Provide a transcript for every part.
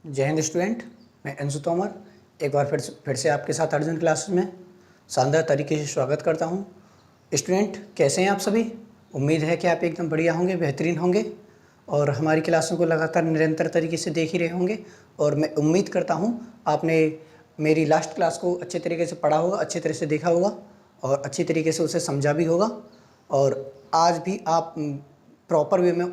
जय हिंद स्टूडेंट, मैं अंशु तोमर एक बार फिर से आपके साथ अर्जुन क्लासेस में शानदार तरीके से स्वागत करता हूं। स्टूडेंट कैसे हैं आप सभी? उम्मीद है कि आप एकदम बढ़िया होंगे, बेहतरीन होंगे और हमारी क्लासों को लगातार निरंतर तरीके से देख ही रहे होंगे। और मैं उम्मीद करता हूं आपने मेरी लास्ट क्लास को अच्छे तरीके से पढ़ा होगा, अच्छी तरह से देखा होगा और अच्छी तरीके से उसे समझा भी होगा। और आज भी आप प्रॉपर वे में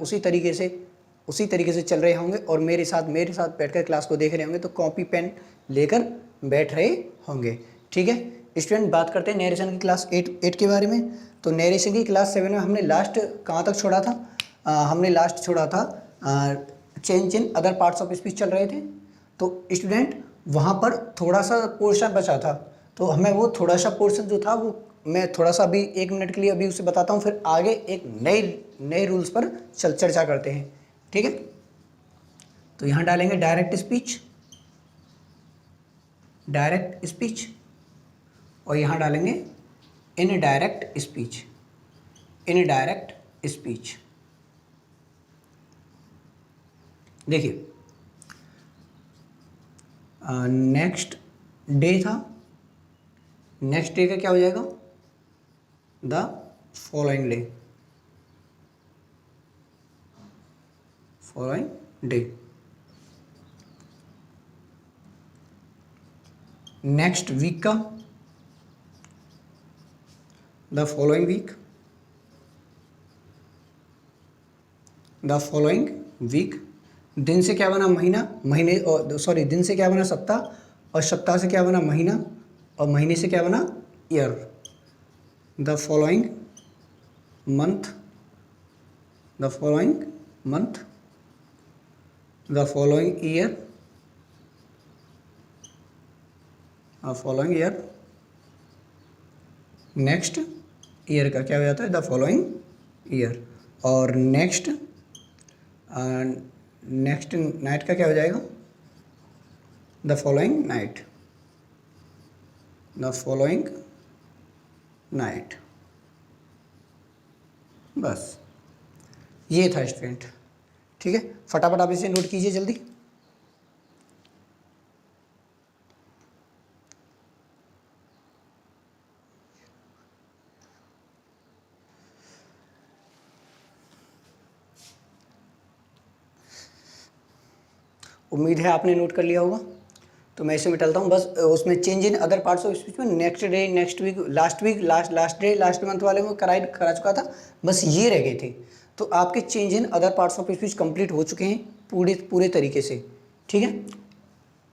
उसी तरीके से चल रहे होंगे और मेरे साथ बैठकर क्लास को देख रहे होंगे, तो कॉपी पेन लेकर बैठ रहे होंगे। ठीक है स्टूडेंट, बात करते हैं नरेशन की क्लास 8 के बारे में। तो नरेशन की क्लास 7 में हमने लास्ट कहाँ तक छोड़ा था? हमने लास्ट छोड़ा था change in other parts of speech चल रहे थे। तो स्टूडेंट वहाँ पर थोड़ा सा पोर्शन बचा था, तो हमें वो थोड़ा सा पोर्शन जो था वो मैं थोड़ा सा अभी 1 मिनट के लिए अभी उसे बताता हूँ, फिर आगे एक नए रूल्स पर चर्चा करते हैं। ठीक है, तो यहां डालेंगे डायरेक्ट स्पीच और यहां डालेंगे इनडायरेक्ट स्पीच। देखिए नेक्स्ट डे था, नेक्स्ट डे का क्या हो जाएगा? The following day. Next week का द फॉलोइंग वीक। दिन से क्या बना? महीना, दिन से क्या बना? सप्ताह, और सप्ताह से क्या बना? महीना, और महीने से क्या बना? Year. The following month, the following year, next year का क्या हो जाता है? The following year. और नेक्स्ट नाइट का क्या हो जाएगा? The following night. बस ये था स्टूडेंट। ठीक है, फटाफट आप इसे नोट कीजिए जल्दी। उम्मीद है आपने नोट कर लिया होगा, तो मैं इसे मिटाता हूँ। बस उसमें change in other parts of speech में next day, next week, last day, last month वाले में करा चुका था, बस ये रह गए थे। तो आपके change in other parts of speech complete हो चुके हैं पूरे तरीके से। ठीक है,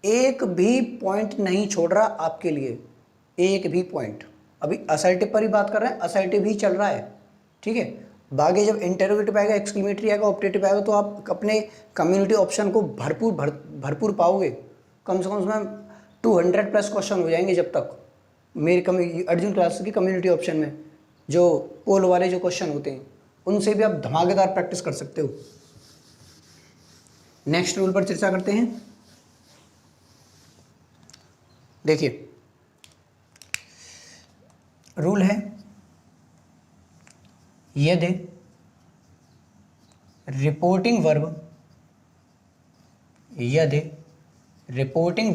एक भी पॉइंट नहीं छोड़ रहा आपके लिए, एक भी पॉइंट। अभी असर्टिव पर ही बात कर रहे हैं, असर्टिव ही चल रहा है। ठीक है, बाकी जब इंटरोगेटिव आएगा, एक्सक्लेमेटरी आएगा, ऑप्टेटिव आएगा, तो आप अपने कम्युनिटी ऑप्शन को भरपूर पाओगे। कम से कम उसमें 200 प्लस क्वेश्चन हो जाएंगे जब तक मेरी अर्जुन क्लास की कम्युनिटी ऑप्शन में जो पोल वाले जो क्वेश्चन होते हैं उनसे भी आप धमाकेदार प्रैक्टिस कर सकते हो। नेक्स्ट रूल पर चर्चा करते हैं। देखिए रूल है, यदि रिपोर्टिंग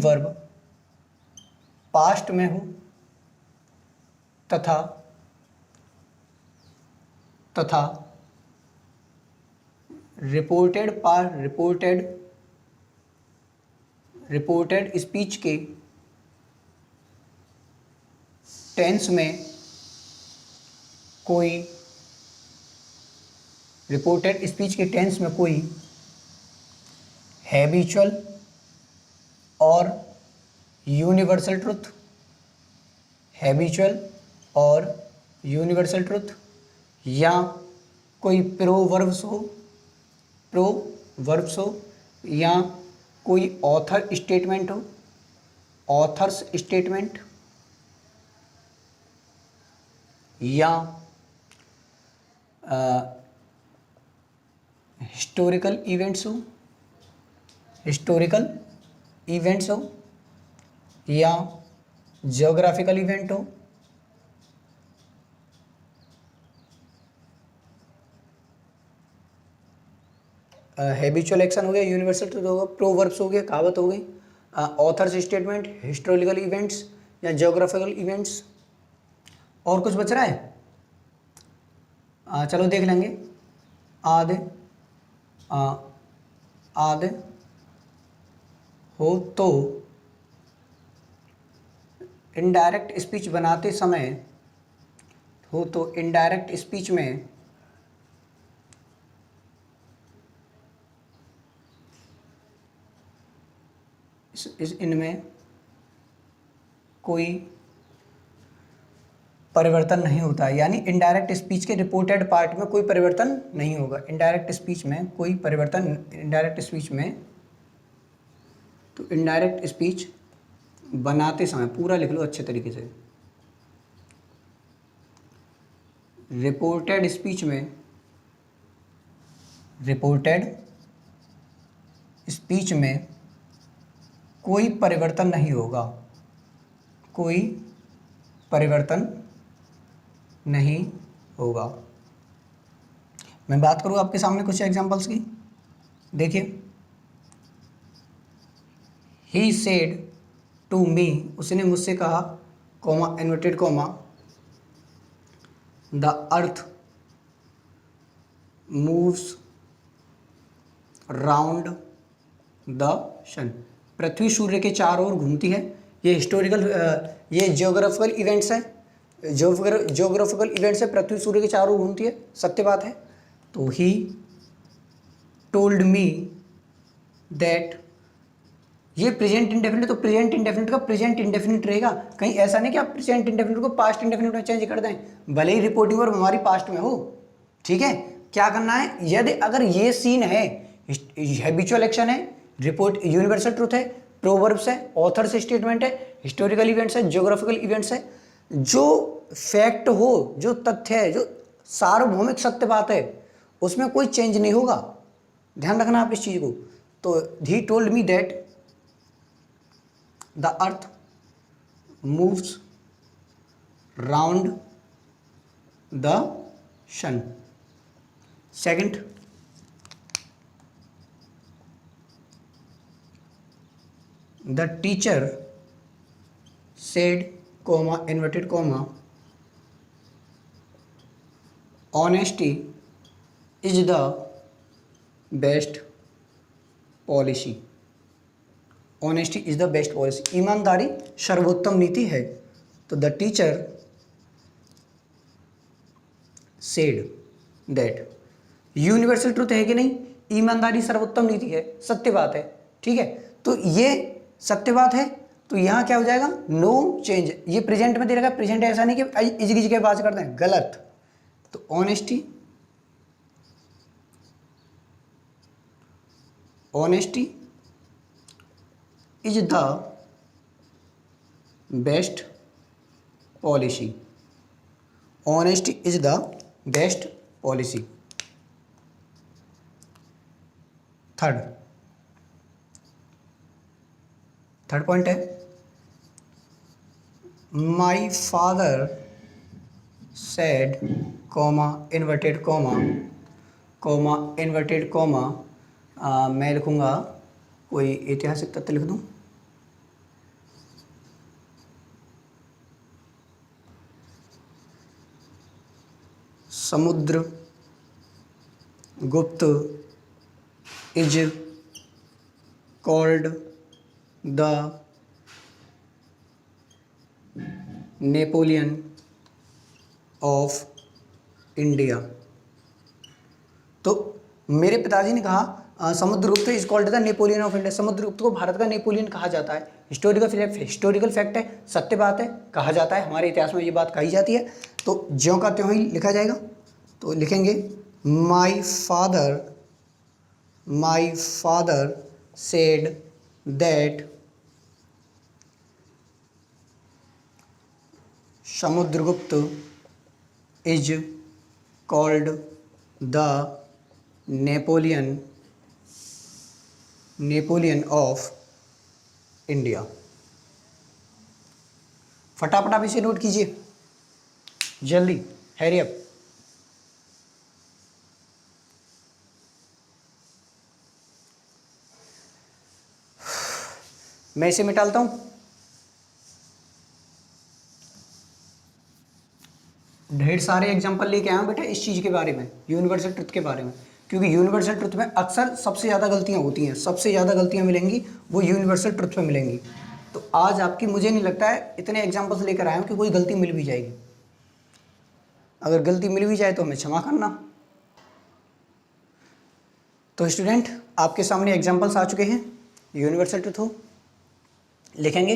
वर्ब पास्ट में हो तथा रिपोर्टेड स्पीच के टेंस में कोई हैबिचुअल और यूनिवर्सल ट्रुथ, या कोई प्रोवर्ब्स हो, या कोई ऑथर्स स्टेटमेंट, या हिस्टोरिकल इवेंट्स हो, या जियोग्राफिकल इवेंट हो, हैबिचुअल एक्शन हो गया, यूनिवर्सल ट्रूथ होगा, प्रोवर्ब्स हो गया, कहावत हो गई, ऑथर्स स्टेटमेंट, हिस्टोरिकल इवेंट्स या ज्योग्राफिकल इवेंट्स। और कुछ बच रहा है? चलो देख लेंगे। आदि आदि हो तो इनडायरेक्ट स्पीच बनाते समय, हो तो इनडायरेक्ट स्पीच में इनमें कोई परिवर्तन नहीं होता है, यानी इनडायरेक्ट स्पीच के रिपोर्टेड पार्ट में कोई परिवर्तन नहीं होगा। इनडायरेक्ट स्पीच में कोई परिवर्तन, इनडायरेक्ट स्पीच में, तो इनडायरेक्ट स्पीच बनाते समय पूरा लिख लो अच्छे तरीके से। रिपोर्टेड स्पीच में, रिपोर्टेड स्पीच में कोई परिवर्तन नहीं होगा, कोई परिवर्तन नहीं होगा। मैं बात करूँ आपके सामने कुछ एग्जांपल्स की, देखिए। ही सेड टू मी, उसने मुझसे कहा, comma inverted comma, the earth moves round the sun, पृथ्वी सूर्य के चारों ओर घूमती है। ये हिस्टोरिकल, ये जियोग्राफिकल इवेंट्स है, जियोग्राफिकल इवेंट्स है, पृथ्वी सूर्य के चारों ओर घूमती है, सत्य बात है। तो ही टोल्ड मी दैट, ये प्रेजेंट इंडेफिनिट, तो प्रेजेंट इंडेफिनिट का प्रेजेंट इंडेफिनिट रहेगा। कहीं ऐसा नहीं कि आप प्रेजेंट इंडेफिनिट को पास्ट इंडेफिनिट में चेंज कर दें, भले ही रिपोर्टिंग और हमारी पास्ट में हो। ठीक है, क्या करना है, यदि अगर ये सीन है, हैबिचुअल एक्शन है, रिपोर्ट यूनिवर्सल ट्रूथ है, प्रोवर्ब्स है, ऑथर्स स्टेटमेंट है, हिस्टोरिकल इवेंट्स है, ज्योग्राफिकल इवेंट्स है, जो फैक्ट हो, जो तथ्य है, जो सार्वभौमिक सत्य बात है, उसमें कोई चेंज नहीं होगा। ध्यान रखना आप इस चीज को। तो ही told me that the earth moves round the sun. Second, the teacher said, comma inverted comma, honesty is the best policy. Honesty is the best policy, ईमानदारी सर्वोत्तम नीति है। तो the teacher said that, universal truth है कि नहीं, ईमानदारी सर्वोत्तम नीति है, सत्य बात है। ठीक है, तो ये सत्य बात है, तो यहां क्या हो जाएगा, नो चेंज। ये प्रेजेंट में दे रखा है, प्रेजेंट ऐसा नहीं कि इस की जगह बात करते हैं, गलत। तो honesty, honesty is the best policy. Honesty is the best policy. Third point है, my father said, comma inverted comma, comma inverted comma, मैं लिखूंगा कोई ऐतिहासिक तथ्य लिख दूं, Samudragupta is called the Napoleon of India. तो मेरे पिताजी ने कहा Samudragupta is called the Napoleon of India, Samudragupta को भारत का नेपोलियन कहा जाता है। हिस्टोरिकल फैक्ट है, सत्य बात है, कहा जाता है, हमारे इतिहास में ये बात कही जाती है। तो ज्यों का त्यों ही लिखा जाएगा। तो लिखेंगे माई father said that Samudragupta is called the Napoleon of India. फटाफट आप इसे नोट कीजिए, जल्दी, हैरी अप। मैं इसे मिटालता हूँ। ढेर सारे एग्जांपल लेके आया हूँ बेटा इस चीज़ के बारे में, यूनिवर्सल ट्रुथ के बारे में, क्योंकि यूनिवर्सल ट्रुथ में अक्सर सबसे ज़्यादा गलतियाँ होती हैं, सबसे ज़्यादा गलतियाँ मिलेंगी वो यूनिवर्सल ट्रुथ में मिलेंगी। तो आज आपकी मुझे नहीं लगता है इतने एग्जाम्पल्स लेकर आया हूँ कि कोई गलती मिल भी जाएगी। अगर गलती मिल भी जाए तो हमें क्षमा करना। तो स्टूडेंट आपके सामने एग्जाम्पल्स आ चुके हैं, यूनिवर्सल ट्रुथ हो लिखेंगे।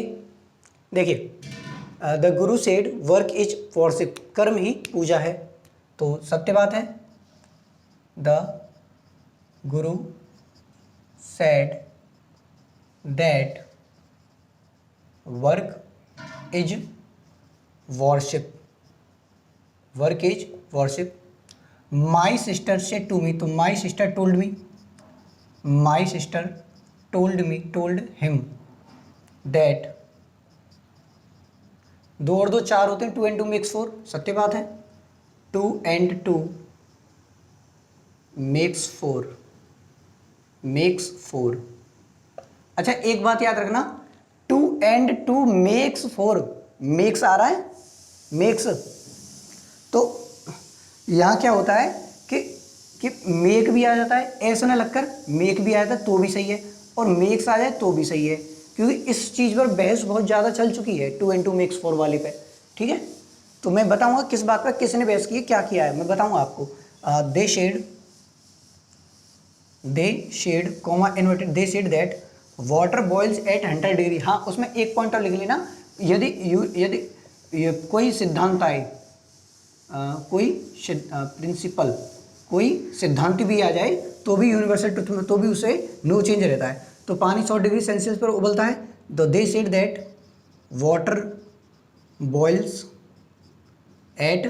देखिए the guru said work is worship, कर्म ही पूजा है, तो सत्य बात है। The guru said that work is worship, work is worship. My sister said to me, तो my sister told me, my sister told me, told him that, 2 और 2 4 होते हैं, 2 and 2 makes 4, सत्य बात है। 2 and 2 makes 4, makes 4। अच्छा एक बात याद रखना, 2 and 2 makes 4, makes आ रहा है, makes, तो यहाँ क्या होता है कि मेक भी आ जाता है, ऐसा ना लगकर मेक भी आ जाता है तो भी सही है, और मेक्स आ जाए तो भी सही है, क्योंकि इस चीज़ पर बहस बहुत ज़्यादा चल चुकी है 2 and 2 makes 4 वाले पे। ठीक है, तो मैं बताऊंगा किस बात पर किसने बहस की है, क्या किया है, मैं बताऊंगा आपको। They said comma inverted, they said that water boils at 100 degree. हाँ उसमें एक पॉइंट और लिख लेना, यदि कोई सिद्धांत आए, कोई प्रिंसिपल, कोई सिद्धांत भी आ जाए तो भी यूनिवर्सल ट्रुथ में तो भी उसे नो चेंज रहता है। तो पानी 100 डिग्री सेल्सियस पर उबलता है, तो they said that water boils at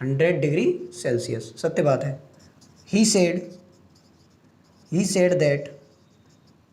100 degree Celsius, सत्य बात है। He said that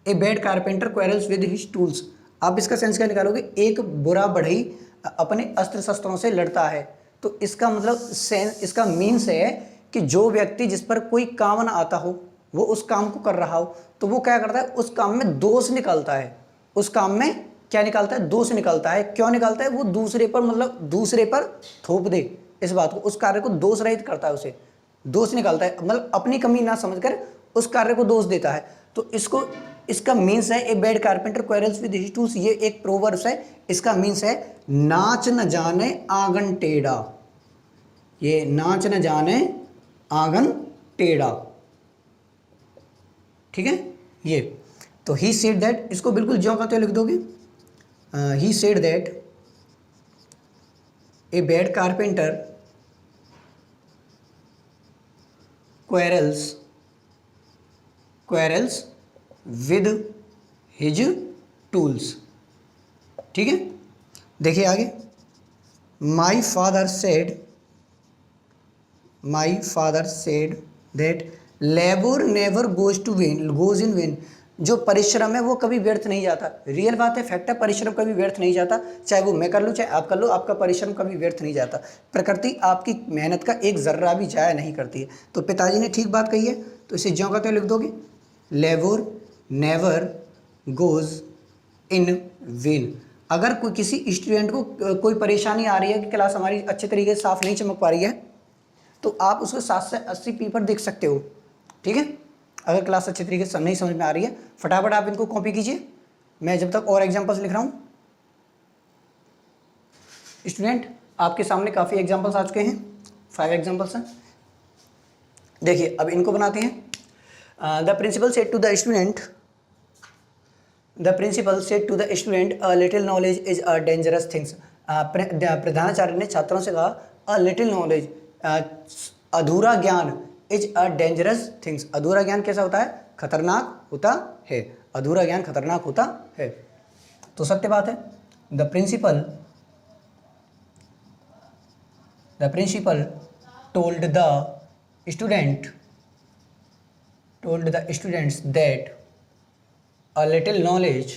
a bad carpenter quarrels with his tools. आप इसका सेंस क्या निकालोगे, एक बुरा बढ़ई अपने अस्त्र शस्त्रों से लड़ता है, तो इसका मतलब सेंस, इसका मीन्स है कि जो व्यक्ति जिस पर कोई काम ना आता हो, वो उस काम को कर रहा हो, तो वो क्या करता है, उस काम में दोष निकालता है, उस काम में क्या निकालता है, दोष निकालता है। क्यों निकालता है, वो दूसरे पर, मतलब दूसरे पर थोप दे इस बात को, उस कार्य को दोष रहित करता है, उसे दोष निकालता है, मतलब अपनी कमी ना समझकर उस कार्य को दोष देता है। तो इसका मीन्स है ए bad carpenter quarrels with his tools, ये एक प्रोवर्ब्स है, इसका मीन्स है नाच न जाने आंगन टेढ़ा, ये नाच न जाने आंगन टेढ़ा। ठीक है, ये तो ही सेड दैट, इसको बिल्कुल ज्यों का त्यों लिख दोगे, ही said that a bad carpenter quarrels with his tools. ठीक है, देखिए आगे, माई father said that labour never goes in when, जो परिश्रम है वो कभी व्यर्थ नहीं जाता। रियल बात है, फैक्ट है, परिश्रम कभी व्यर्थ नहीं जाता, चाहे वो मैं कर लूँ चाहे आप कर लो, आपका परिश्रम कभी व्यर्थ नहीं जाता। प्रकृति आपकी मेहनत का एक जर्रा भी जाया नहीं करती है। तो पिताजी ने ठीक बात कही है, तो इसे ज्यों का त्यों लिख दोगे, labour never goes in when. अगर कोई किसी स्टूडेंट को कोई परेशानी आ रही है कि क्लास हमारी अच्छे तरीके से साफ नहीं चमक पा रही है, तो आप उसको 7 से 80 पी पर देख सकते हो। ठीक है, अगर क्लास अच्छे तरीके से नहीं समझ में आ रही है, फटाफट आप इनको कॉपी कीजिए, मैं जब तक और एग्जांपल्स लिख रहा हूँ। स्टूडेंट आपके सामने काफ़ी एग्जांपल्स आ चुके हैं, 5 एग्जांपल्स हैं। देखिए अब इनको बनाते हैं। The principal said to the student a little knowledge is a dangerous things. प्रधानाचार्य ने छात्रों से कहा अ लिटिल नॉलेज, अधूरा ज्ञान, इज अ डेंजरस थिंग्स, अधूरा ज्ञान कैसा होता है, खतरनाक होता है, अधूरा ज्ञान खतरनाक होता है। तो सत्य बात है। The principal told the students that a little knowledge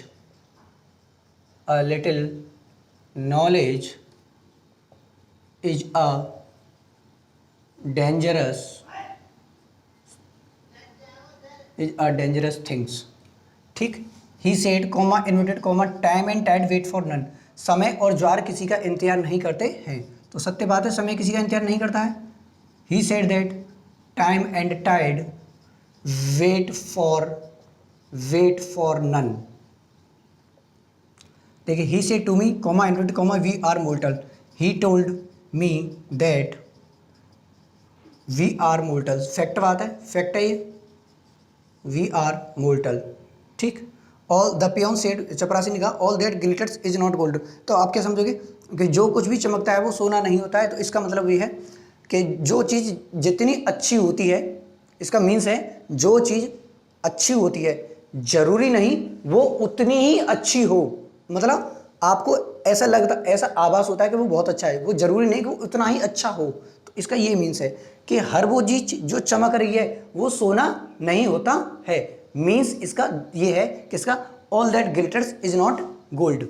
is a dangerous things। ठीक, he said comma inverted comma time and tide wait for none, समय और ज्वार किसी का इंतजार नहीं करते हैं। तो सत्य बात है, समय किसी का इंतजार नहीं करता है। He said that time and tide wait for none. देखिए, he said to me comma inverted comma we are mortal, he told me that we are mortal. Fact बात है, फैक्ट है ये, वी आर मोर्टल। ठीक। All the peon said, चपरासी ने कहा all that glitters is not gold. तो आप क्या समझोगे कि जो कुछ भी चमकता है वो सोना नहीं होता है। तो इसका मतलब ये है कि जो चीज़ जितनी अच्छी होती है, इसका मीन्स है जो चीज़ अच्छी होती है जरूरी नहीं वो उतनी ही अच्छी हो। मतलब आपको ऐसा लगता, ऐसा आभास होता है कि वो बहुत अच्छा है, वो जरूरी नहीं कि वो उतना ही अच्छा हो। तो इसका ये मीन्स है कि हर वो चीज जो चमक रही है वो सोना नहीं होता है। मीन्स इसका ये है कि इसका all that glitters is not gold.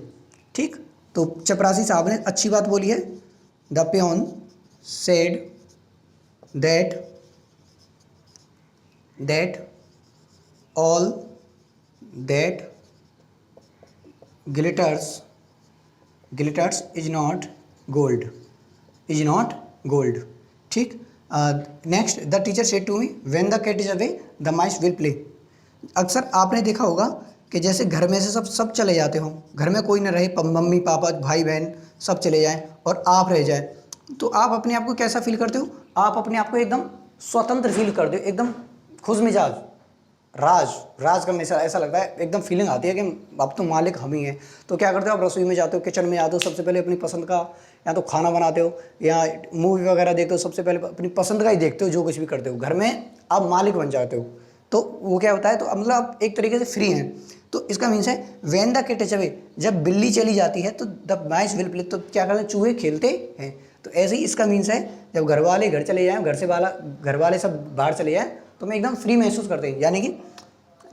ठीक। तो चपरासी साहब ने अच्छी बात बोली है। The peon said that all that glitters is not gold, ठीक। Next, the teacher said to me when the cat is away the mice will play. अक्सर आपने देखा होगा कि जैसे घर में से सब चले जाते हो, घर में कोई ना रहे, मम्मी पापा भाई बहन सब चले जाएं और आप रह जाए, तो आप अपने आप को कैसा फील करते हो? आप अपने आप को एकदम स्वतंत्र फील करते हो, एकदम खुश मिजाज, राज करने से ऐसा लगता है, एकदम फीलिंग आती है कि अब तो मालिक हम ही हैं। तो क्या करते हो आप? रसोई में जाते हो, किचन में जाते हो, सबसे पहले अपनी पसंद का या तो खाना बनाते हो या मूवी वगैरह देखते हो, सबसे पहले अपनी पसंद का ही देखते हो। जो कुछ भी करते हो घर में आप मालिक बन जाते हो। तो वो क्या होता है, तो मतलब आप एक तरीके से फ्री हैं। तो इसका मीन्स है when the cat is away, जब बिल्ली चली जाती है तो द माइस विल प्ले, तो क्या करते हैं? चूहे खेलते हैं। तो ऐसे ही इसका मीन्स है जब घर वाले घर चले जाएँ, घर वाले सब बाहर चले जाएँ तो मैं एकदम फ्री महसूस करते हैं। यानी कि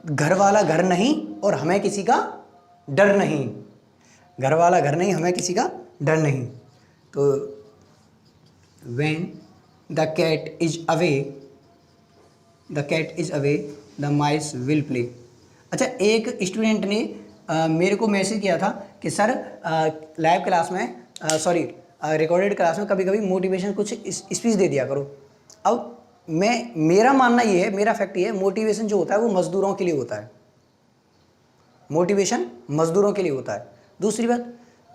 घर वाला घर नहीं और हमें किसी का डर नहीं, घर वाला घर नहीं, हमें किसी का डर नहीं। तो when the cat is away the mice will play. अच्छा, एक स्टूडेंट ने मेरे को मैसेज किया था कि सर लाइव क्लास में रिकॉर्डेड क्लास में कभी कभी मोटिवेशन कुछ स्पीच दे दिया करो। अब मेरा मानना ये है, मेरा फैक्ट ये है, मोटिवेशन जो होता है वो मजदूरों के लिए होता है। मोटिवेशन मजदूरों के लिए होता है। दूसरी बात,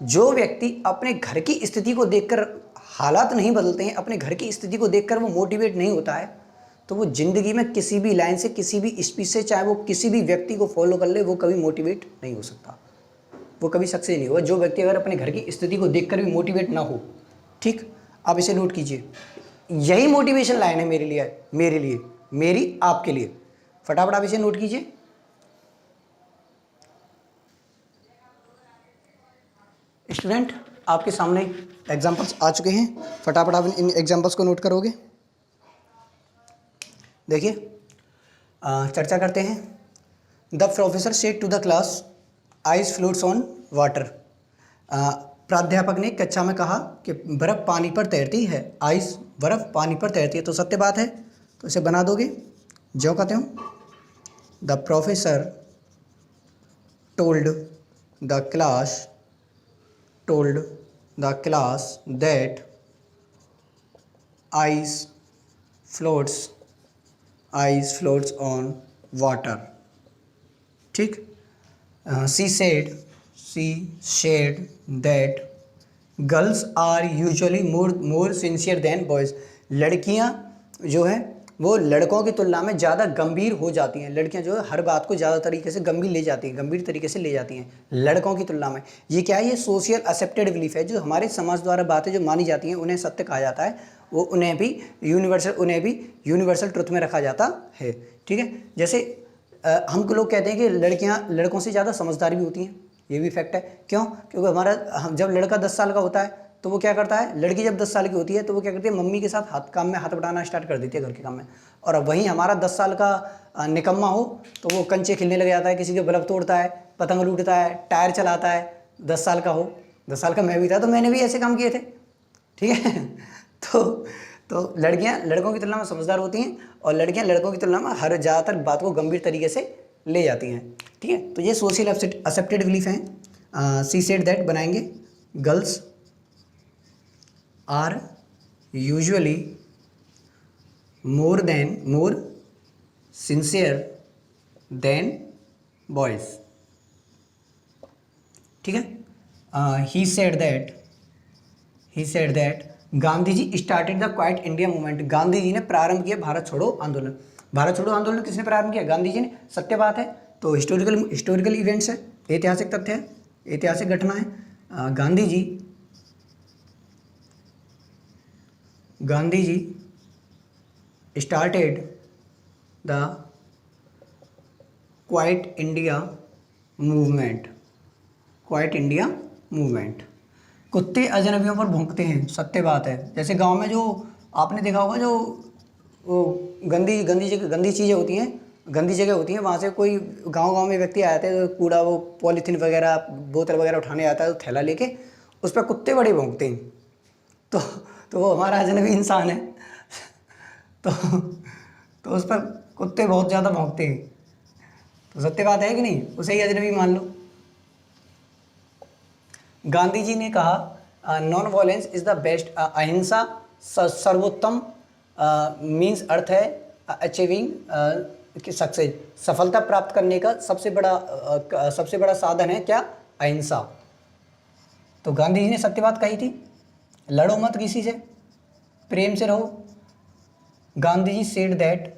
जो व्यक्ति अपने घर की स्थिति को देखकर, हालात नहीं बदलते हैं, अपने घर की स्थिति को देखकर वो मोटिवेट नहीं होता है, तो वो जिंदगी में किसी भी लाइन से, किसी भी स्पीच से, चाहे वो किसी भी व्यक्ति को फॉलो कर ले, वो कभी मोटिवेट नहीं हो सकता, वो कभी सक्सेस नहीं होगा। जो व्यक्ति अगर अपने घर की स्थिति को देखकर भी मोटिवेट ना हो, ठीक, आप इसे नोट कीजिए। यही मोटिवेशन लाइन है मेरे लिए, मेरी आपके लिए। फटाफट आप इसे नोट कीजिए। स्टूडेंट, आपके सामने एग्जांपल्स आ चुके हैं, फटाफट आप इन एग्जांपल्स को नोट करोगे। देखिए, चर्चा करते हैं। The professor said to the class ice floats on water. प्राध्यापक ने कक्षा में कहा कि बर्फ़ पानी पर तैरती है, आइस बर्फ़ पानी पर तैरती है। तो सत्य बात है, तो इसे बना दोगे जो कहते हो। The professor told the class that ice floats on water. ठीक। She said that girls are usually more sincere than boys. लड़कियां जो है वो लड़कों की तुलना में ज़्यादा गंभीर हो जाती हैं। लड़कियां जो है हर बात को ज़्यादा तरीके से गंभीर तरीके से ले जाती हैं लड़कों की तुलना में। ये क्या है? ये सोशल एक्सेप्टेड बिलीफ है, जो हमारे समाज द्वारा बातें जो मानी जाती हैं उन्हें सत्य कहा जाता है, वो उन्हें भी यूनिवर्सल ट्रुथ में रखा जाता है। ठीक है। जैसे हम लोग कहते हैं कि लड़कियां लड़कों से ज़्यादा समझदार भी होती हैं, ये भी फैक्ट है। क्यों? क्योंकि जब लड़का 10 साल का होता है तो वो क्या करता है, लड़की जब 10 साल की होती है तो वो क्या करती है, मम्मी के साथ काम में हाथ बटाना स्टार्ट कर देती है, घर के काम में। और अब वहीं हमारा 10 साल का निकम्मा हो तो वो कंचे खेलने लग जाता है, किसी के बल्ब तोड़ता है, पतंग लूटता है, टायर चलाता है। 10 साल का हो, 10 साल का मैं भी था तो मैंने भी ऐसे काम किए थे। ठीक है। तो लड़कियां लड़कों की तुलना में समझदार होती हैं और लड़कियां लड़कों की तुलना में हर ज़्यादातर बात को गंभीर तरीके से ले जाती हैं। ठीक है, तो ये सोशल एक्सेप्टेड बिलीफ हैं। सी सेड दैट बनाएंगे, girls are usually more sincere than boys. ठीक है, he said that Gandhi ji started the Quit India movement. Gandhi ji ने प्रारंभ किया भारत छोड़ो आंदोलन। भारत छोड़ो आंदोलन किसने प्रारंभ किया? गांधी जी ने। सत्य बात है, तो हिस्टोरिकल इवेंट्स है, ऐतिहासिक तथ्य है, ऐतिहासिक घटना है। Gandhi ji started the Quit India movement. कुत्ते अजनबियों पर भौंकते हैं, सत्य बात है। जैसे गांव में जो आपने देखा होगा, जो वो गंदी चीज़ें होती हैं, गंदी जगह होती हैं, वहाँ से कोई गांव में व्यक्ति आते हैं तो कूड़ा, वो पॉलीथीन वगैरह, बोतल वगैरह उठाने आता है, तो थैला लेके उस पर कुत्ते बड़े भौंकते हैं। तो वो हमारा अजनबी इंसान है। तो उस पर कुत्ते बहुत ज़्यादा भौंकते हैं। तो सत्य बात है कि नहीं? उसे ही अजनबी मान लो। गांधी जी ने कहा non violence is the best, अहिंसा सर्वोत्तम मीन्स अर्थ है अचीविंग सक्सेस। सफलता प्राप्त करने का सबसे बड़ा साधन है क्या? अहिंसा। तो गांधी जी ने सत्य बात कही थी, लड़ो मत किसी से, प्रेम से रहो। Gandhi ji said that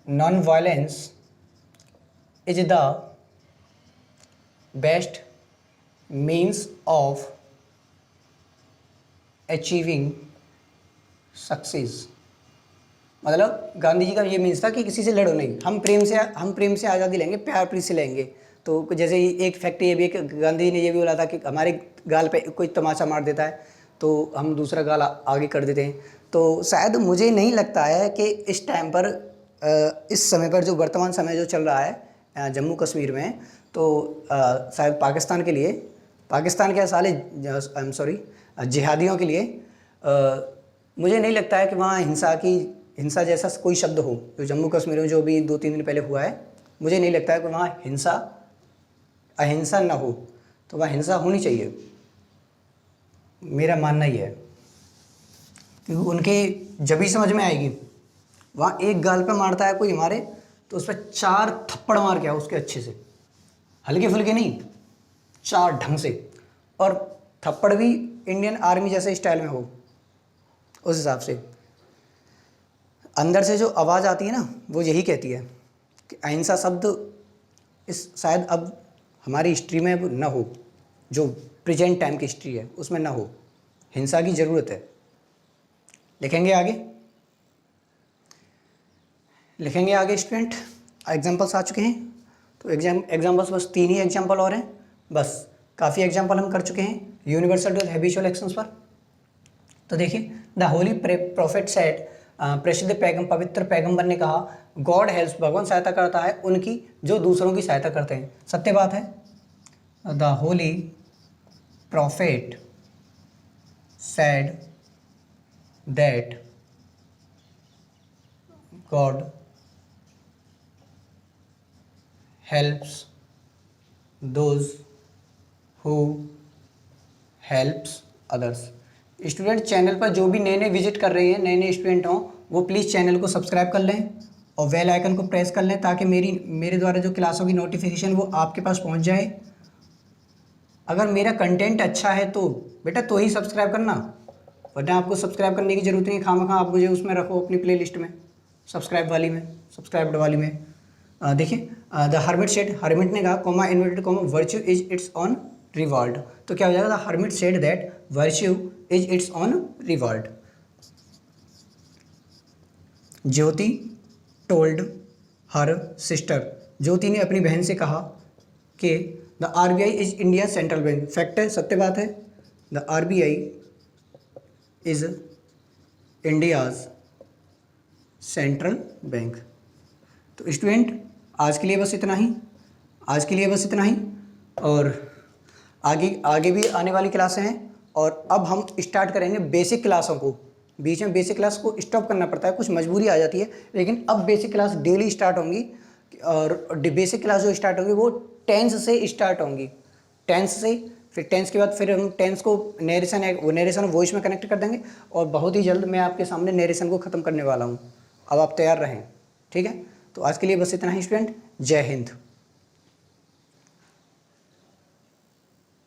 non violence is the best means of achieving success. मतलब गांधी जी का ये मीन्स था कि किसी से लड़ो नहीं, हम प्रेम से आज़ादी लेंगे, प्यार प्रीत से लेंगे। तो जैसे एक फैक्ट ये भी है कि गांधी ने ये भी बोला था कि हमारे गाल पे कोई तमाचा मार देता है तो हम दूसरा गाल आगे कर देते हैं। तो शायद मुझे नहीं लगता है कि इस टाइम पर, इस समय पर, जो वर्तमान समय जो चल रहा है जम्मू कश्मीर में, तो शायद पाकिस्तान के साले आई एम सॉरी जिहादियों के लिए मुझे नहीं लगता है कि वहाँ हिंसा जैसा कोई शब्द हो। जो जम्मू कश्मीर में जो भी 2-3 दिन पहले हुआ है, मुझे नहीं लगता है कि वहाँ अहिंसा ना हो। तो वहाँ हिंसा होनी चाहिए, मेरा मानना ही है, क्योंकि उनके जब ही समझ में आएगी। वहाँ एक गाल पे मारता है कोई हमारे, तो उस पर 4 थप्पड़ मार के आओ उसके अच्छे से, हल्के फुल्के नहीं, 4 ढंग से। और थप्पड़ भी इंडियन आर्मी जैसे स्टाइल में हो, उस हिसाब से। अंदर से जो आवाज़ आती है ना, वो यही कहती है कि अहिंसा शब्द शायद अब हमारी हिस्ट्री में अब ना हो, जो प्रेजेंट टाइम की हिस्ट्री है उसमें ना हो। हिंसा की ज़रूरत है। लिखेंगे आगे स्टूडेंट। एग्जाम्पल्स आ चुके हैं, तो एग्जाम्पल्स बस 3 ही एग्जाम्पल और हैं, बस काफ़ी एग्जाम्पल हम कर चुके हैं यूनिवर्सल ट्रूथ हैबिचुअल एक्शंस पर। तो देखिए, द होली प्रॉफिट सेड, प्रसिद्ध पवित्र पैगंबर ने कहा, गॉड हेल्प्स, भगवान सहायता करता है उनकी जो दूसरों की सहायता करते हैं। सत्य बात है। The holy prophet said that God helps those who helps others. Student, channel पर जो भी नए विजिट कर रहे हैं, नए स्टूडेंट हों, वो प्लीज़ चैनल को सब्सक्राइब कर लें और बेल आइकन को प्रेस कर लें, ताकि मेरे द्वारा जो क्लासों की नोटिफिकेशन वो आपके पास पहुंच जाए। अगर मेरा कंटेंट अच्छा है तो बेटा तो ही सब्सक्राइब करना, वरना आपको सब्सक्राइब करने की ज़रूरत नहीं। खामखा आप मुझे उसमें रखो अपनी प्लेलिस्ट में, सब्सक्राइब्ड वाली में। देखिए, द हर्मिट ने कहा, inverted comma, virtue is its own reward. तो क्या हो जाएगा? The hermit said that virtue is its own reward. Jyoti told her sister, Jyoti ने अपनी बहन से कहा कि the RBI is India central bank. फैक्ट है, सत्य बात है। The RBI is India's central bank. तो स्टूडेंट, आज के लिए बस इतना ही। और आगे भी आने वाली क्लासें हैं, और अब हम स्टार्ट करेंगे बेसिक क्लासों को। बीच में बेसिक क्लास को स्टॉप करना पड़ता है, कुछ मजबूरी आ जाती है, लेकिन अब बेसिक क्लास डेली स्टार्ट होंगी। और बेसिक क्लास जो स्टार्ट होगी वो टेंस से स्टार्ट होंगी, टेंस से। फिर टेंस के बाद फिर हम टेंस को नेरेशन है, वो नेरेशन वॉइस में कनेक्ट कर देंगे, और बहुत ही जल्द मैं आपके सामने नेरेशन को ख़त्म करने वाला हूँ। अब आप तैयार रहें, ठीक है। तो आज के लिए बस इतना ही स्टूडेंट, जय हिंद।